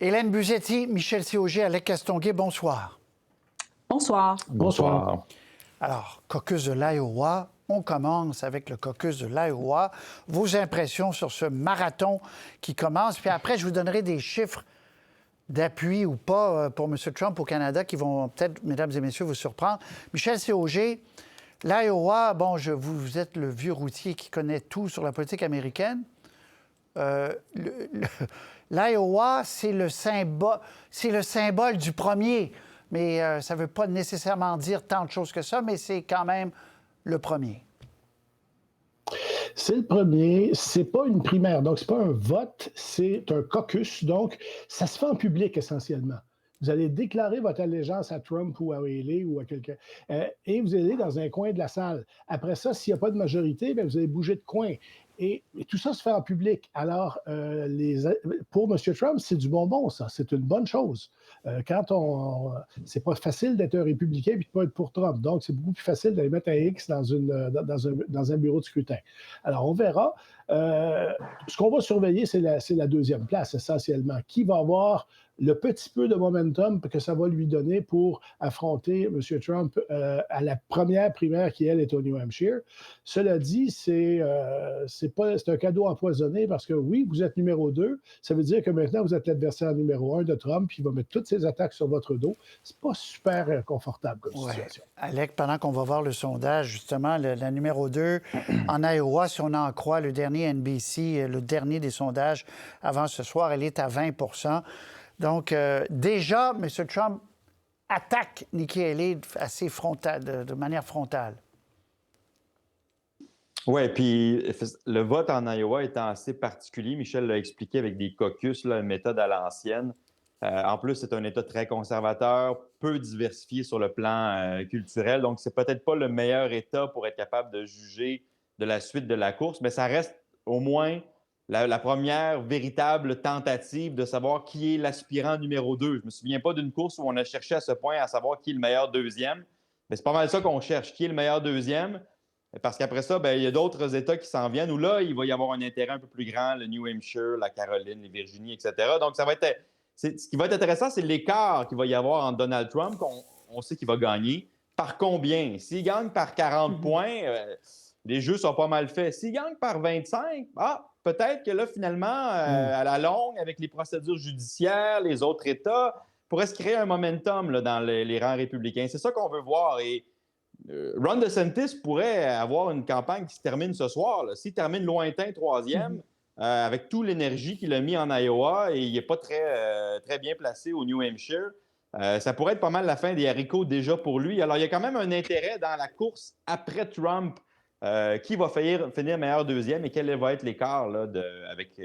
Hélène Buzetti, Michel Siauger, Alec Castonguay, bonsoir. Bonsoir. Bonsoir. Alors, caucus de l'Iowa, on commence avec le caucus de l'Iowa. Vos impressions sur ce marathon qui commence, puis après, je vous donnerai des chiffres d'appui ou pas pour M. Trump au Canada qui vont peut-être, mesdames et messieurs, vous surprendre. Michel Siauger, l'Iowa, bon, vous êtes le vieux routier qui connaît tout sur la politique américaine. L'Iowa, c'est le symbole du premier, mais ça ne veut pas nécessairement dire tant de choses que ça, mais c'est quand même le premier. C'est le premier, c'est pas une primaire, donc c'est pas un vote, c'est un caucus, donc ça se fait en public essentiellement. Vous allez déclarer votre allégeance à Trump ou à Haley ou à quelqu'un, et vous allez dans un coin de la salle. Après ça, s'il n'y a pas de majorité, bien, vous allez bouger de coin. Et tout ça se fait en public. Alors, pour M. Trump, c'est du bonbon, ça. C'est une bonne chose. C'est pas facile d'être un républicain et de ne pas être pour Trump. Donc, c'est beaucoup plus facile d'aller mettre un X dans un bureau de scrutin. Alors, on verra. Ce qu'on va surveiller, c'est la deuxième place, essentiellement. Qui va avoir le petit peu de momentum que ça va lui donner pour affronter M. Trump à la première primaire qui, elle, est au New Hampshire. Cela dit, c'est un cadeau empoisonné parce que, oui, vous êtes numéro 2. Ça veut dire que maintenant, vous êtes l'adversaire numéro 1 de Trump, puis il va mettre toutes ses attaques sur votre dos. C'est pas super confortable comme situation. Alec, pendant qu'on va voir le sondage, justement, la numéro 2 en Iowa, si on en croit le dernier NBC, le dernier des sondages avant ce soir, elle est à 20 Donc, déjà, M. Trump attaque Nikki Haley assez de manière frontale. Oui, puis le vote en Iowa étant assez particulier, Michel l'a expliqué avec des caucus, là, une méthode à l'ancienne. En plus, c'est un État très conservateur, peu diversifié sur le plan culturel. Donc, c'est peut-être pas le meilleur État pour être capable de juger de la suite de la course, mais ça reste au moins la première véritable tentative de savoir qui est l'aspirant numéro 2. Je me souviens pas d'une course où on a cherché à ce point à savoir qui est le meilleur deuxième. Mais c'est pas mal ça qu'on cherche, qui est le meilleur deuxième. Parce qu'après ça, bien, il y a d'autres États qui s'en viennent où là, il va y avoir un intérêt un peu plus grand, le New Hampshire, la Caroline, les Virginie, etc. Donc, ce qui va être intéressant, c'est l'écart qu'il va y avoir entre Donald Trump, qu'on sait qu'il va gagner. Par combien? S'il gagne par 40 points, les jeux sont pas mal faits. S'il gagne par 25, peut-être que là, finalement, à la longue, avec les procédures judiciaires, les autres États, pourrait se créer un momentum là, dans les rangs républicains. C'est ça qu'on veut voir. Et Ron DeSantis pourrait avoir une campagne qui se termine ce soir. S'il termine lointain troisième, avec toute l'énergie qu'il a mis en Iowa et il n'est pas très bien placé au New Hampshire, ça pourrait être pas mal la fin des haricots déjà pour lui. Alors, il y a quand même un intérêt dans la course après Trump. Qui va finir meilleur deuxième et quel va être l'écart là, avec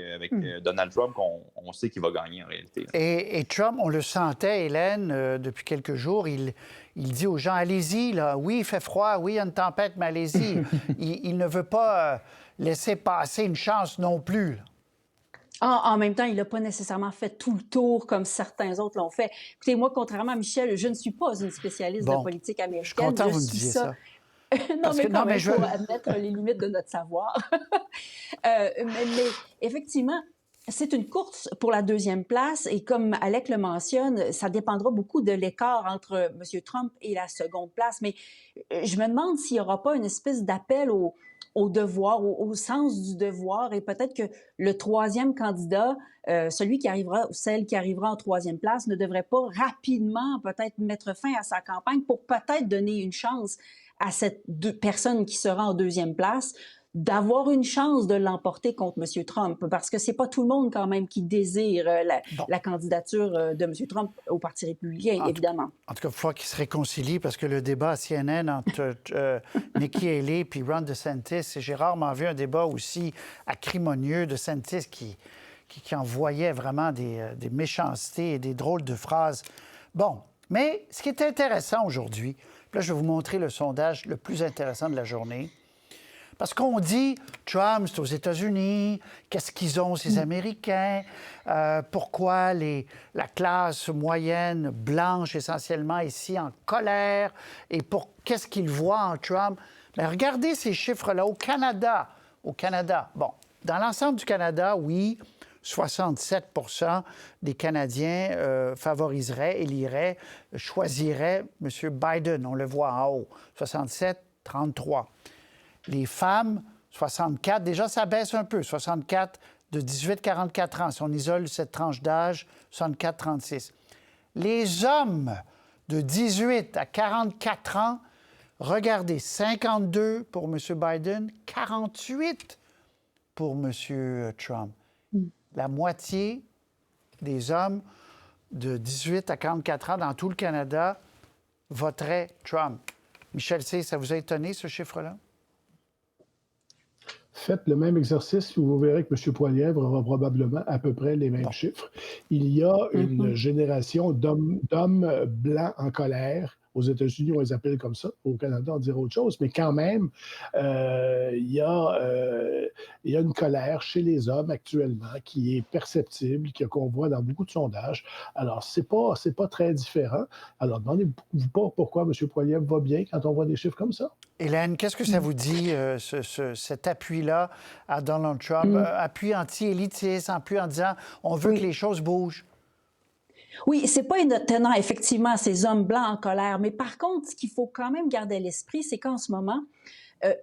Donald Trump qu'on sait qu'il va gagner en réalité. Et Trump, on le sentait, Hélène, depuis quelques jours, il dit aux gens, allez-y, là. Oui, il fait froid, oui, il y a une tempête, mais allez-y. il ne veut pas laisser passer une chance non plus. En même temps, il n'a pas nécessairement fait tout le tour comme certains autres l'ont fait. Écoutez, moi, contrairement à Michel, je ne suis pas une spécialiste de politique américaine. Je suis content que vous me disiez ça. Il faut admettre les limites de notre savoir. mais effectivement, c'est une course pour la deuxième place et comme Alec le mentionne, ça dépendra beaucoup de l'écart entre M. Trump et la seconde place. Mais je me demande s'il n'y aura pas une espèce d'appel au devoir, au sens du devoir et peut-être que le troisième candidat, celui qui arrivera ou celle qui arrivera en troisième place ne devrait pas rapidement peut-être mettre fin à sa campagne pour peut-être donner une chance à cette personne qui sera en deuxième place d'avoir une chance de l'emporter contre M. Trump, parce que c'est pas tout le monde quand même qui désire la candidature de M. Trump au Parti républicain, évidemment. En tout cas, il faut qu'il se réconcilie, parce que le débat à CNN entre Nikki Haley et Ron DeSantis, j'ai rarement vu un débat aussi acrimonieux. DeSantis qui envoyait vraiment des méchancetés et des drôles de phrases. Bon, mais ce qui est intéressant aujourd'hui, là, je vais vous montrer le sondage le plus intéressant de la journée. Parce qu'on dit, Trump, c'est aux États-Unis, qu'est-ce qu'ils ont, ces Américains? Pourquoi la classe moyenne, blanche essentiellement, ici en colère? Et qu'est-ce qu'ils voient en Trump? Bien, regardez ces chiffres-là. Au Canada, bon, dans l'ensemble du Canada, oui, 67 des Canadiens favoriseraient, éliraient, choisiraient M. Biden. On le voit en haut. 67, 33. Les femmes, 64. Déjà, ça baisse un peu. 64 de 18-44 ans. Si on isole cette tranche d'âge, 64-36. Les hommes de 18 à 44 ans, regardez, 52 pour M. Biden, 48 pour M. Trump. La moitié des hommes de 18 à 44 ans dans tout le Canada voteraient Trump. Michel C., ça vous a étonné, ce chiffre-là? Faites le même exercice, vous verrez que M. Poilievre aura probablement à peu près les mêmes chiffres. Il y a une génération d'hommes blancs en colère. Aux États-Unis, on les appelle comme ça. Au Canada, on dirait autre chose. Mais quand même, il y a une colère chez les hommes actuellement qui est perceptible, qu'on voit dans beaucoup de sondages. Alors, c'est pas très différent. Alors, demandez-vous pas pourquoi M. Poilievre va bien quand on voit des chiffres comme ça. Hélène, qu'est-ce que ça vous dit, cet appui-là à Donald Trump? Appui anti-élitiste, appui en disant on veut que les choses bougent? Oui, c'est pas étonnant, effectivement, ces hommes blancs en colère. Mais par contre, ce qu'il faut quand même garder à l'esprit, c'est qu'en ce moment,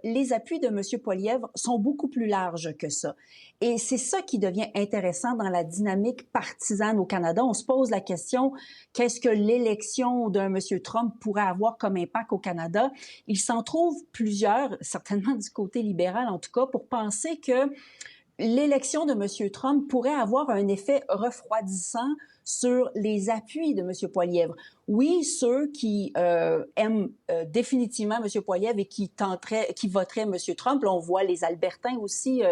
les appuis de M. Poilievre sont beaucoup plus larges que ça. Et c'est ça qui devient intéressant dans la dynamique partisane au Canada. On se pose la question, qu'est-ce que l'élection d'un M. Trump pourrait avoir comme impact au Canada? Il s'en trouve plusieurs, certainement du côté libéral en tout cas, pour penser que l'élection de M. Trump pourrait avoir un effet refroidissant sur les appuis de M. Poilievre. Oui, ceux qui aiment définitivement M. Poilievre et qui voteraient M. Trump, là, on voit les Albertains aussi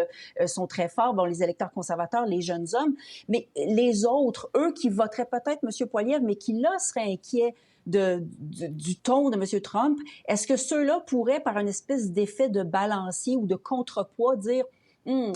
sont très forts, bon, les électeurs conservateurs, les jeunes hommes, mais les autres, eux qui voteraient peut-être M. Poilievre, mais qui là seraient inquiets du ton de M. Trump, est-ce que ceux-là pourraient, par une espèce d'effet de balancier ou de contrepoids, dire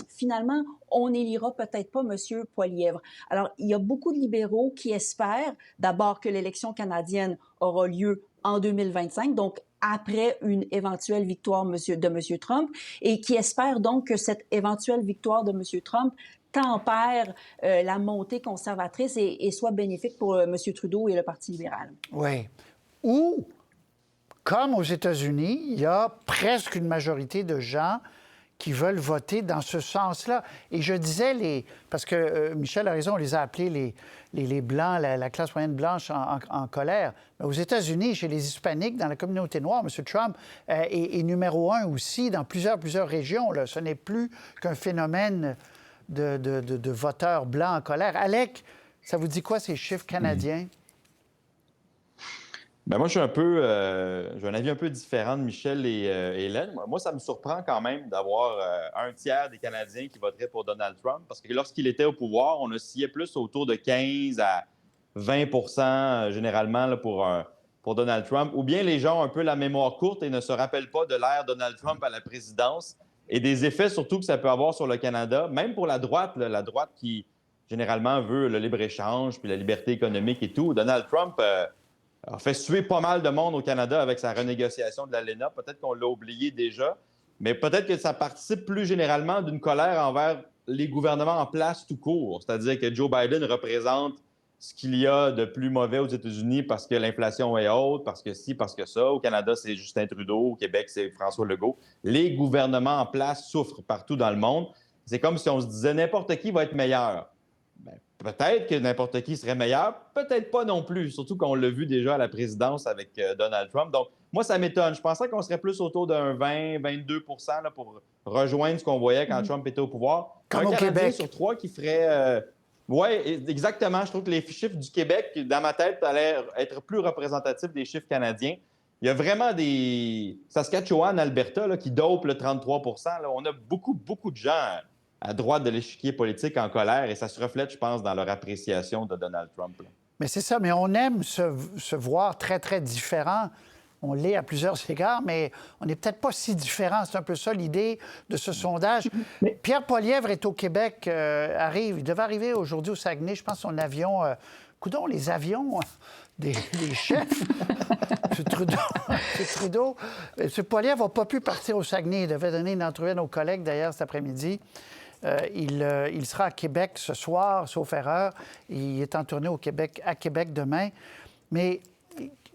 finalement, on n'élira peut-être pas M. Poilievre. Alors, il y a beaucoup de libéraux qui espèrent d'abord que l'élection canadienne aura lieu en 2025, donc après une éventuelle victoire de M. Trump, et qui espèrent donc que cette éventuelle victoire de M. Trump tempère la montée conservatrice et soit bénéfique pour M. Trudeau et le Parti libéral. Oui. Ou, comme aux États-Unis, il y a presque une majorité de gens qui veulent voter dans ce sens-là. Et je disais, parce que Michel a raison, on les a appelés les Blancs, la classe moyenne blanche en colère. Mais aux États-Unis, chez les Hispaniques, dans la communauté noire, M. Trump est numéro 1 aussi dans plusieurs régions. Là. Ce n'est plus qu'un phénomène de voteurs blancs en colère. Alec, ça vous dit quoi, ces chiffres canadiens? Ben moi, j'ai un avis un peu différent de Michel et Hélène. Moi, ça me surprend quand même d'avoir un tiers des Canadiens qui voteraient pour Donald Trump, parce que lorsqu'il était au pouvoir, on oscillait plus autour de 15 à 20 généralement là, pour Donald Trump. Ou bien les gens ont un peu la mémoire courte et ne se rappellent pas de l'ère Donald Trump à la présidence et des effets surtout que ça peut avoir sur le Canada, même pour la droite, la droite qui généralement veut le libre-échange puis la liberté économique et tout. Donald Trump a fait suer pas mal de monde au Canada avec sa renégociation de l'ALENA. Peut-être qu'on l'a oublié déjà, mais peut-être que ça participe plus généralement d'une colère envers les gouvernements en place tout court. C'est-à-dire que Joe Biden représente ce qu'il y a de plus mauvais aux États-Unis parce que l'inflation est haute, parce que ci, parce que ça. Au Canada, c'est Justin Trudeau. Au Québec, c'est François Legault. Les gouvernements en place souffrent partout dans le monde. C'est comme si on se disait n'importe qui va être meilleur. Bien, peut-être que n'importe qui serait meilleur, peut-être pas non plus, surtout qu'on l'a vu déjà à la présidence avec Donald Trump. Donc, moi, ça m'étonne. Je pensais qu'on serait plus autour d'un 20-22 % là, pour rejoindre ce qu'on voyait quand Trump était au pouvoir. Comme un au Canadien Québec. sur 3 qui ferait... Oui, exactement. Je trouve que les chiffres du Québec, dans ma tête, allaient être plus représentatifs des chiffres canadiens. Il y a vraiment des... Saskatchewan, Alberta, là, qui dopent le 33 % là. On a beaucoup, beaucoup de gens à droite de l'échiquier politique en colère et ça se reflète, je pense, dans leur appréciation de Donald Trump. Là. Mais c'est ça, mais on aime se voir très, très différent. On l'est à plusieurs égards, mais on n'est peut-être pas si différent. C'est un peu ça l'idée de ce sondage. Mais Pierre Poilievre est au Québec, il devait arriver aujourd'hui au Saguenay, je pense, son avion... coudonc, les avions des chefs. M. Trudeau. M. Poilievre n'a pas pu partir au Saguenay. Il devait donner une entrevue à nos collègues, d'ailleurs, cet après-midi. Il sera à Québec ce soir, sauf erreur. Il est en tournée à Québec demain. Mais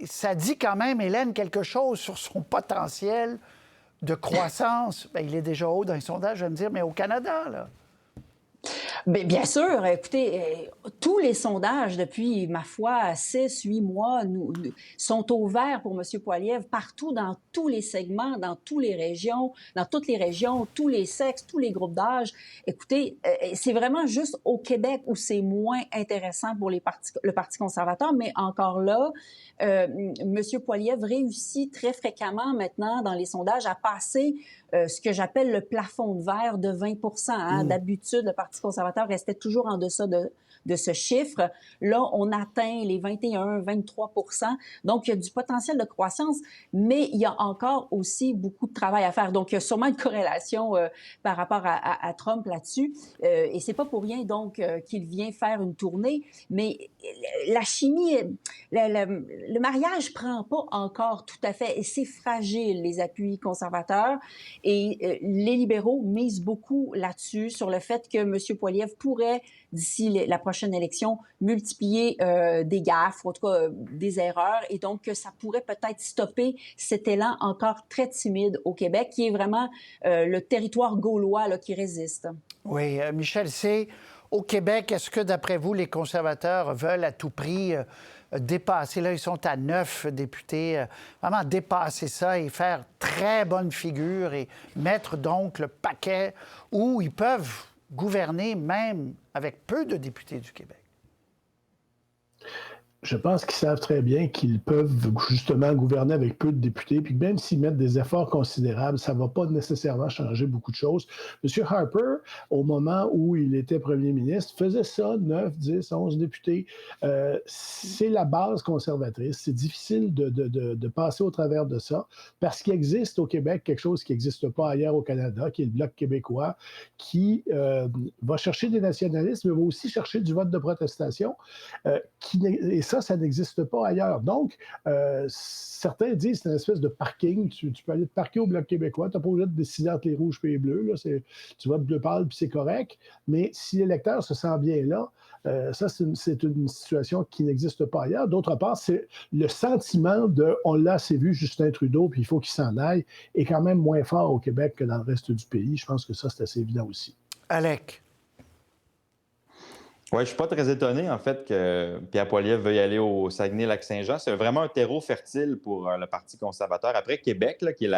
ça dit quand même, Hélène, quelque chose sur son potentiel de croissance. Bien, il est déjà haut dans les sondages, je vais me dire, mais au Canada, là. Bien sûr, écoutez, tous les sondages depuis, ma foi, 6-8 mois sont au vert pour M. Poilievre partout, dans tous les segments, dans toutes les régions, tous les sexes, tous les groupes d'âge. Écoutez, c'est vraiment juste au Québec où c'est moins intéressant pour le Parti conservateur, mais encore là, M. Poilievre réussit très fréquemment maintenant dans les sondages à passer ce que j'appelle le plafond de verre de 20 %. D'habitude, le Parti conservateur restait toujours en deçà de ce chiffre. Là, on atteint les 21-23 %. Donc, il y a du potentiel de croissance, mais il y a encore aussi beaucoup de travail à faire. Donc, il y a sûrement une corrélation par rapport à Trump là-dessus. Et c'est pas pour rien, donc, qu'il vient faire une tournée. Mais la chimie, le mariage prend pas encore tout à fait. Et c'est fragile, les appuis conservateurs. Et les libéraux misent beaucoup là-dessus, sur le fait que M. Poilievre pourrait, d'ici la prochaine élection, multiplier des gaffes, ou en tout cas des erreurs, et donc que ça pourrait peut-être stopper cet élan encore très timide au Québec, qui est vraiment le territoire gaulois là, qui résiste. Oui, Michel, c'est au Québec, est-ce que, d'après vous, les conservateurs veulent à tout prix dépasser, là, ils sont à 9 députés, vraiment dépasser ça et faire très bonne figure et mettre donc le paquet où ils peuvent gouverner même avec peu de députés du Québec? Je pense qu'ils savent très bien qu'ils peuvent justement gouverner avec peu de députés, puis même s'ils mettent des efforts considérables, ça ne va pas nécessairement changer beaucoup de choses. M. Harper, au moment où il était premier ministre, faisait ça, 9, 10, 11 députés. C'est la base conservatrice. C'est difficile de passer au travers de ça, parce qu'il existe au Québec quelque chose qui n'existe pas ailleurs au Canada, qui est le Bloc québécois, qui va chercher des nationalistes, mais va aussi chercher du vote de protestation, et ça n'existe pas ailleurs. Donc, certains disent que c'est une espèce de parking. Tu peux aller te parquer au Bloc québécois. Tu n'as pas besoin de décider entre les rouges et les bleus. Là. Tu votes bleu pâle, puis c'est correct. Mais si l'électeur se sent bien là, ça, c'est une situation qui n'existe pas ailleurs. D'autre part, c'est le sentiment de « on l'a assez vu, Justin Trudeau, puis il faut qu'il s'en aille » est quand même moins fort au Québec que dans le reste du pays. Je pense que ça, c'est assez évident aussi. Alec. Oui, je ne suis pas très étonné, en fait, que Pierre Poilievre veuille aller au Saguenay-Lac-Saint-Jean. C'est vraiment un terreau fertile pour le Parti conservateur. Après Québec, là, qui est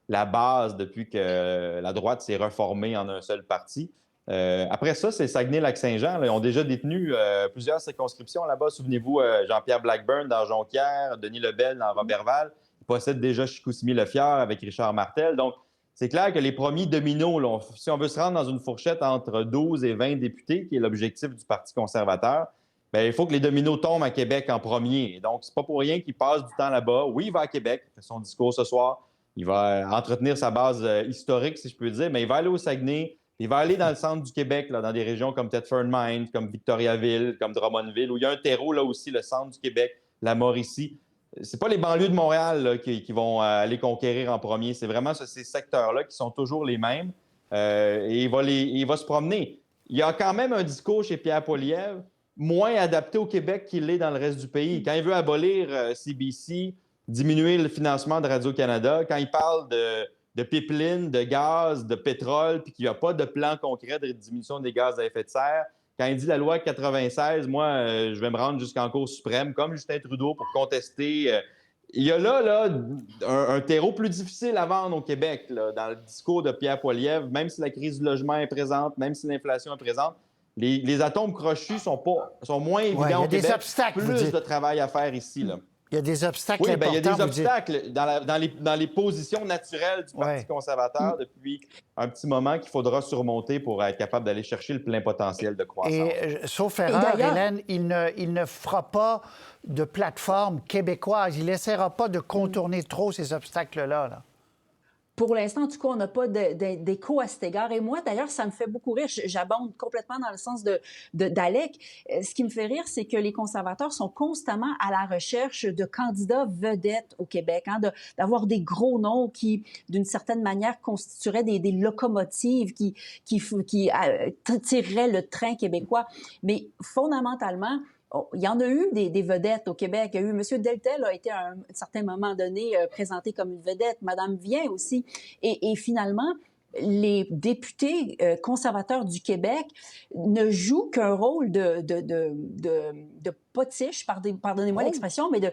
la base depuis que la droite s'est reformée en un seul parti. Après ça, c'est Saguenay-Lac-Saint-Jean. Là, ils ont déjà détenu plusieurs circonscriptions là-bas. Souvenez-vous, Jean-Pierre Blackburn dans Jonquière, Denis Lebel dans Robertval. Ils possèdent déjà Chicoutimi-Le-Fier avec Richard Martel. Donc, c'est clair que les premiers dominos, là, si on veut se rendre dans une fourchette entre 12 et 20 députés, qui est l'objectif du Parti conservateur, bien, il faut que les dominos tombent à Québec en premier. Et donc, c'est pas pour rien qu'il passe du temps là-bas. Oui, il va à Québec, il fait son discours ce soir. Il va entretenir sa base historique, si je peux dire, mais il va aller au Saguenay. Il va aller dans le centre du Québec, là, dans des régions comme Thetford Mines, comme Victoriaville, comme Drummondville, où il y a un terreau là aussi, le centre du Québec, la Mauricie. C'est pas les banlieues de Montréal là, qui vont aller conquérir en premier. C'est vraiment ces secteurs-là qui sont toujours les mêmes. Et il va se promener. Il y a quand même un discours chez Pierre Poilievre moins adapté au Québec qu'il l'est dans le reste du pays. Quand il veut abolir CBC, diminuer le financement de Radio-Canada, quand il parle de pipeline, de gaz, de pétrole, puis qu'il n'y a pas de plan concret de diminution des gaz à effet de serre, quand il dit la loi 96, moi, je vais me rendre jusqu'en Cour suprême, comme Justin Trudeau, pour contester. Il y a là un terreau plus difficile à vendre au Québec, là, dans le discours de Pierre Poilievre, même si la crise du logement est présente, même si l'inflation est présente. Les atomes crochus sont moins évidents au Québec. Plus de travail à faire ici, là. Il y a des obstacles importants. Oui, il y a des obstacles dans les positions naturelles du Parti conservateur depuis un petit moment qu'il faudra surmonter pour être capable d'aller chercher le plein potentiel de croissance. Et sauf erreur, Hélène, il ne fera pas de plateforme québécoise. Il n'essaiera pas de contourner trop ces obstacles-là. Là. Pour l'instant, en tout cas, on n'a pas d'écho à cet égard. Et moi, d'ailleurs, ça me fait beaucoup rire. J'abonde complètement dans le sens d'Alec. Ce qui me fait rire, c'est que les conservateurs sont constamment à la recherche de candidats vedettes au Québec, hein, d'avoir des gros noms qui, d'une certaine manière, constitueraient des locomotives qui tireraient le train québécois. Mais fondamentalement, il y en a eu des vedettes au Québec. Il y a eu M. Deltel a été à un certain moment donné présenté comme une vedette. Mme Vien aussi. Et finalement, les députés conservateurs du Québec ne jouent qu'un rôle de potiche, pardonnez-moi l'expression, mais de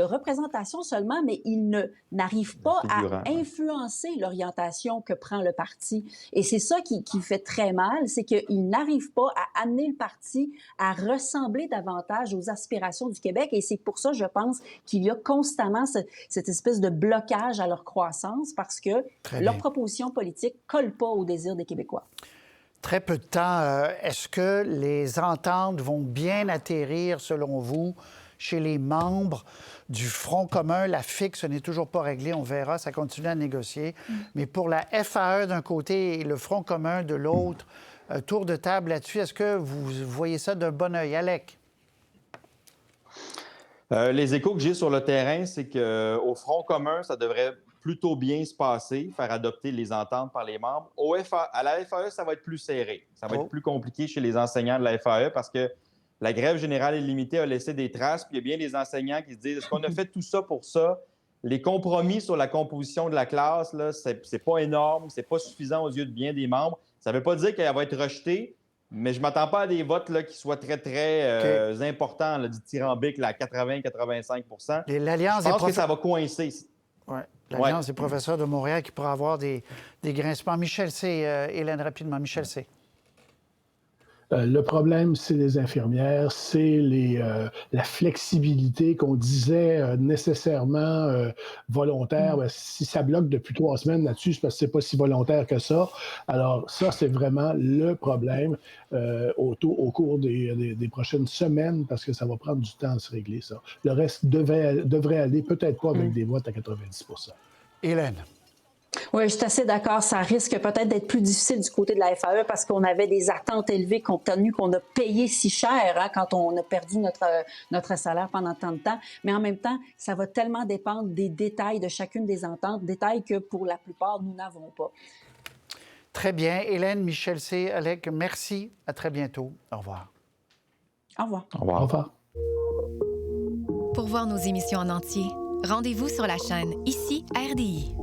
représentation seulement, mais ils n'arrivent pas à influencer l'orientation que prend le parti. Et c'est ça qui fait très mal, c'est qu'ils n'arrivent pas à amener le parti à ressembler davantage aux aspirations du Québec. Et c'est pour ça, je pense, qu'il y a constamment cette espèce de blocage à leur croissance parce que leur proposition politique ne colle pas aux désirs des Québécois. Très peu de temps. Est-ce que les ententes vont bien atterrir, selon vous, chez les membres du Front commun? La FIC, ce n'est toujours pas réglé. On verra, ça continue à négocier. Mais pour la FAE d'un côté et le Front commun de l'autre, tour de table là-dessus, est-ce que vous voyez ça d'un bon œil? Alec? Les échos que j'ai sur le terrain, c'est qu'au Front commun, ça devrait plutôt bien se passer, faire adopter les ententes par les membres. À la FAE, ça va être plus serré. Ça va être plus compliqué chez les enseignants de la FAE parce que la grève générale illimitée a laissé des traces. Puis il y a bien des enseignants qui se disent « Est-ce qu'on a fait tout ça pour ça? » Les compromis sur la composition de la classe, là, c'est pas énorme, c'est pas suffisant aux yeux de bien des membres. Ça veut pas dire qu'elle va être rejetée, mais je m'attends pas à des votes là, qui soient très, très importants, là, dithyrambiques, à 80-85 %. Je pense que ça va coincer. Ouais. L'Alliance des professeurs de Montréal qui pourra avoir des grincements. Michel C., Hélène, rapidement. Michel C. Le problème, c'est les infirmières, c'est la flexibilité qu'on disait nécessairement volontaire. Ben, si ça bloque depuis 3 semaines là-dessus, c'est parce que c'est pas si volontaire que ça. Alors ça, c'est vraiment le problème au cours des prochaines semaines parce que ça va prendre du temps à se régler, ça. Le reste devrait aller, peut-être pas avec des votes à 90 %. Hélène. Oui, je suis assez d'accord. Ça risque peut-être d'être plus difficile du côté de la FAE parce qu'on avait des attentes élevées compte tenu qu'on a payé si cher hein, quand on a perdu notre salaire pendant tant de temps. Mais en même temps, ça va tellement dépendre des détails de chacune des ententes, détails que pour la plupart, nous n'avons pas. Très bien. Hélène, Michel C., Alec, merci. À très bientôt. Au revoir. Au revoir. Au revoir. Au revoir. Pour voir nos émissions en entier, rendez-vous sur la chaîne Ici RDI.